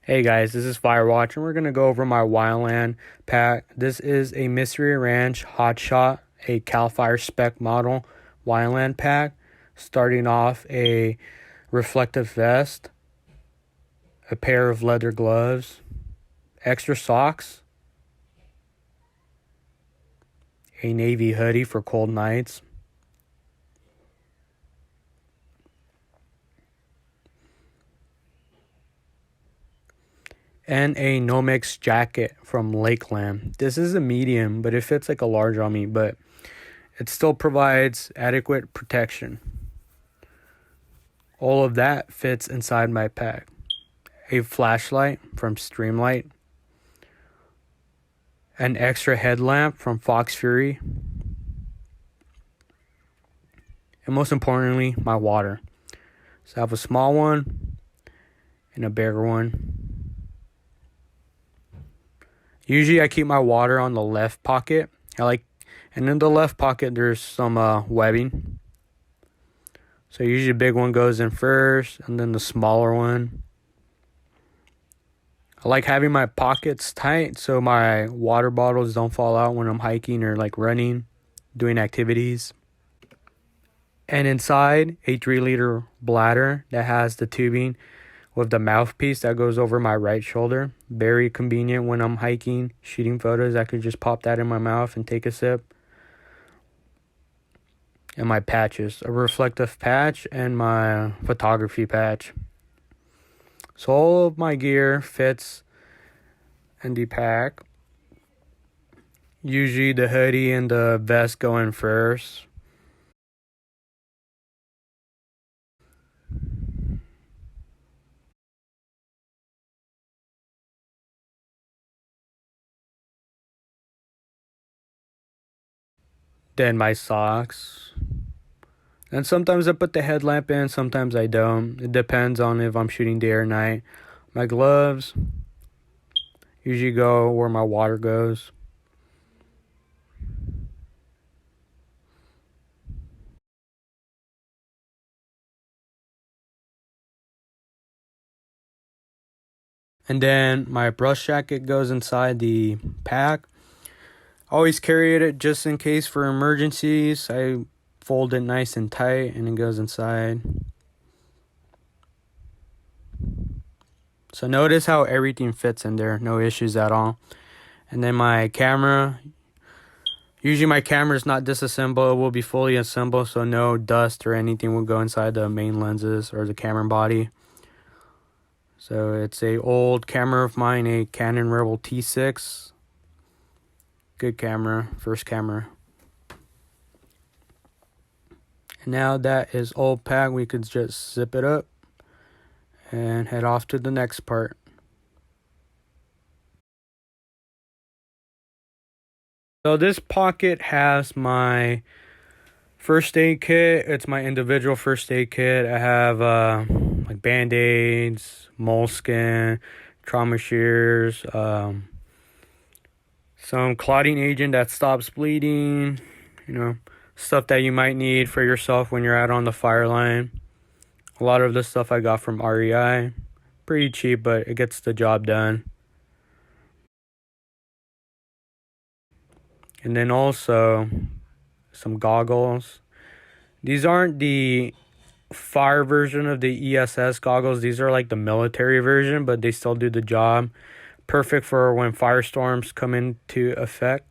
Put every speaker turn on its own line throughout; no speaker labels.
Hey guys, this is Firewatch, and we're going to go over my Wildland pack. This is a Mystery Ranch Hotshot, a CAL FIRE spec model Wildland pack, starting off a reflective vest, a pair of leather gloves, extra socks, a navy hoodie for cold nights, and a no-mix jacket from Lakeland. This is a medium, but it fits like a large on me, but it still provides adequate protection. All of that fits inside my pack. A flashlight from Streamlight, an extra headlamp from Fox Fury, and most importantly, my water. So I have a small one and a bigger one. Usually I keep my water on the left pocket. And in the left pocket there's some webbing. So usually the big one goes in first, and then the smaller one. I like having my pockets tight so my water bottles don't fall out when I'm hiking or like running, doing activities. And inside, a 3-liter bladder that has the tubing with the mouthpiece that goes over my right shoulder. Very convenient when I'm hiking, shooting photos. I could just pop that in my mouth and take a sip. And my patches, a reflective patch and my photography patch. So all of my gear fits in the pack. Usually the hoodie and the vest go in first. Then my socks. And sometimes I put the headlamp in, sometimes I don't. It depends on if I'm shooting day or night. My gloves usually go where my water goes. And then my brush jacket goes inside the pack. Always carry it just in case for emergencies. I fold it nice and tight and it goes inside. So notice how everything fits in there. No issues at all. And then my camera. Usually my camera is not disassembled. It will be fully assembled, so no dust or anything will go inside the main lenses or the camera body. So it's a old camera of mine, a Canon Rebel T6. Good camera, first camera. And now that is all packed, we could just zip it up and head off to the next part. So this pocket has my first aid kit. It's my individual first aid kit. I have like band-aids, moleskin, trauma shears, some clotting agent that stops bleeding, stuff that you might need for yourself when you're out on the fire line. A lot of this stuff I got from REI. Pretty cheap, but it gets the job done. And then also some goggles. These aren't the fire version of the ESS goggles. These are like the military version, but they still do the job. Perfect for when firestorms come into effect.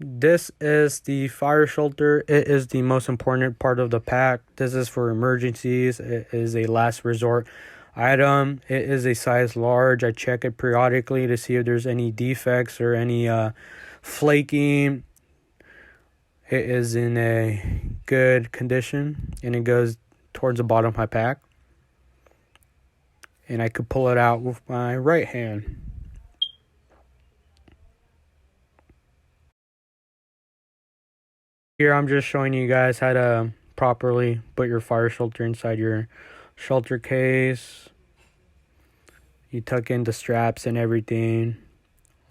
This is the fire shelter. It is the most important part of the pack. This is for emergencies. It is a last resort item. It is a size large. I check it periodically to see if there's any defects or any flaking. It is in a good condition, and it goes towards the bottom of my pack. And I could pull it out with my right hand. Here I'm just showing you guys how to properly put your fire shelter inside your shelter case. You tuck in the straps and everything,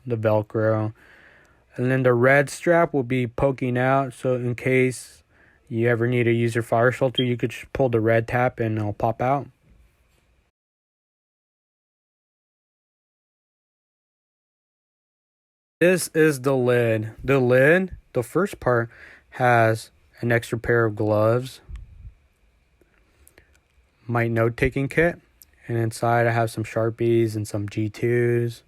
the Velcro. And then the red strap will be poking out, so in case you ever need to use your fire shelter, you could just pull the red tab and it'll pop out. This is the lid. The lid, the first part, has an extra pair of gloves, my note-taking kit, and inside I have some Sharpies and some G2s,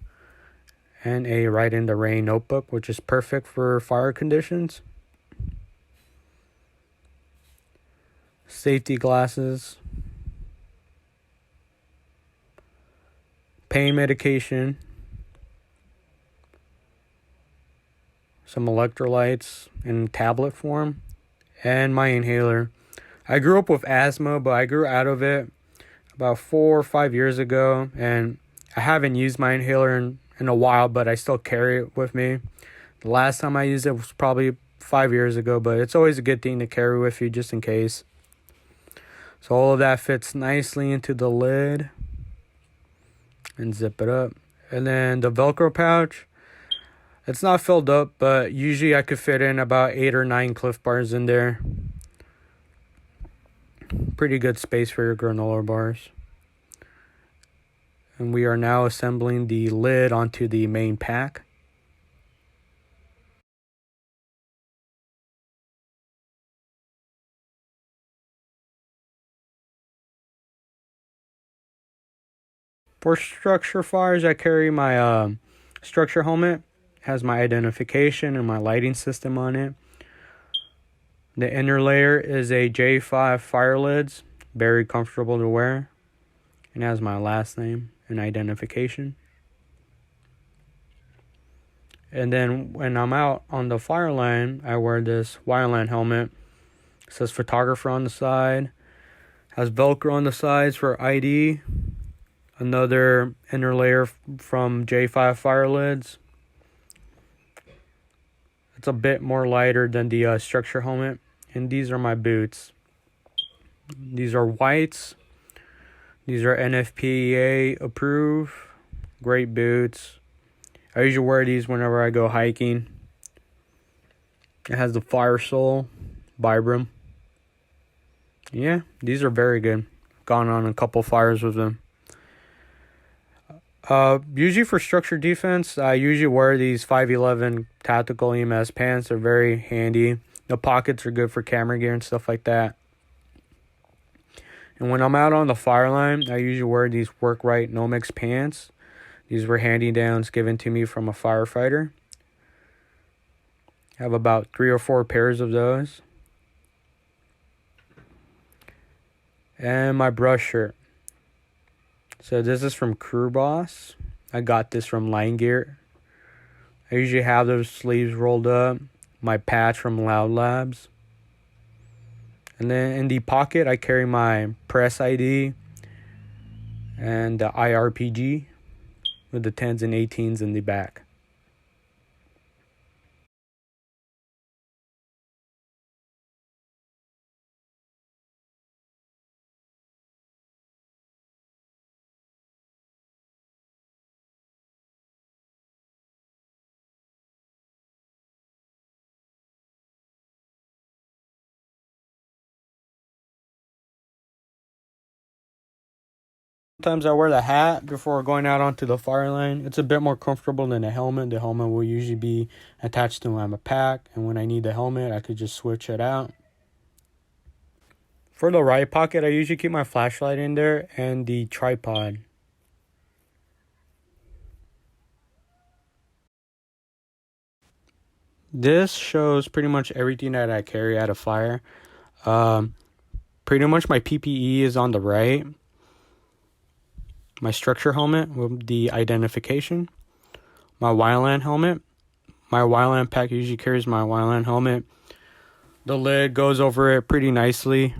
and a Write in the Rain notebook, which is perfect for fire conditions. Safety glasses, pain medication, some electrolytes in tablet form, and my inhaler. I grew up with asthma, but I grew out of it about 4 or 5 years ago, and I haven't used my inhaler in a while, but I still carry it with me. The last time I used it was probably 5 years ago, but it's always a good thing to carry with you just in case. So all of that fits nicely into the lid, and zip it up. And then the Velcro pouch, it's not filled up, but usually I could fit in about 8 or 9 Cliff Bars in there. Pretty good space for your granola bars. And we are now assembling the lid onto the main pack. For structure fires, I carry my structure helmet. It has my identification and my lighting system on it. The inner layer is a J5 fire lids, very comfortable to wear, and has my last name and identification. And then when I'm out on the fire line, I wear this Wildland helmet. It says photographer on the side, has Velcro on the sides for ID. Another inner layer from J5 fire lids. It's a bit more lighter than the structure helmet. And these are my boots. These are whites. These are NFPA approved. Great boots. I usually wear these whenever I go hiking. It has the Fire Sole Vibram. Yeah, these are very good. Gone on a couple fires with them. Usually for structure defense, I usually wear these 511 tactical EMS pants. They're very handy. The pockets are good for camera gear and stuff like that. And when I'm out on the fire line, I usually wear these WorkRite Nomex pants. These were hand-me-downs given to me from a firefighter. I have about 3 or 4 pairs of those. And my brush shirt. So this is from Crew Boss. I got this from Line Gear. I usually have those sleeves rolled up. My patch from Loud Labs. And then in the pocket, I carry my press ID and the IRPG with the 10s and 18s in the back. Sometimes I wear the hat before going out onto the fire line. It's a bit more comfortable than the helmet. The helmet will usually be attached to my pack, and when I need the helmet, I could just switch it out. For the right pocket, I usually keep my flashlight in there and the tripod. This shows pretty much everything that I carry at a fire. Pretty much my PPE is on the right. My structure helmet with the identification. My Wildland helmet. My Wildland pack usually carries my Wildland helmet. The lid goes over it pretty nicely.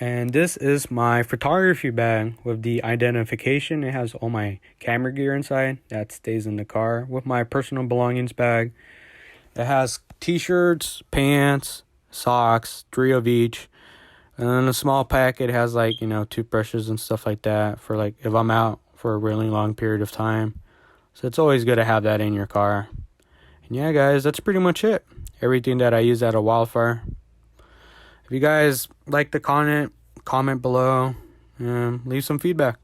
And this is my photography bag with the identification. It has all my camera gear inside that stays in the car. With my personal belongings bag, it has t-shirts, pants, socks, 3 of each. And then a small packet has like, toothbrushes and stuff like that for like if I'm out for a really long period of time. So it's always good to have that in your car. And yeah, guys, that's pretty much it. Everything that I use at a Wildfire. If you guys like the content, comment below and leave some feedback.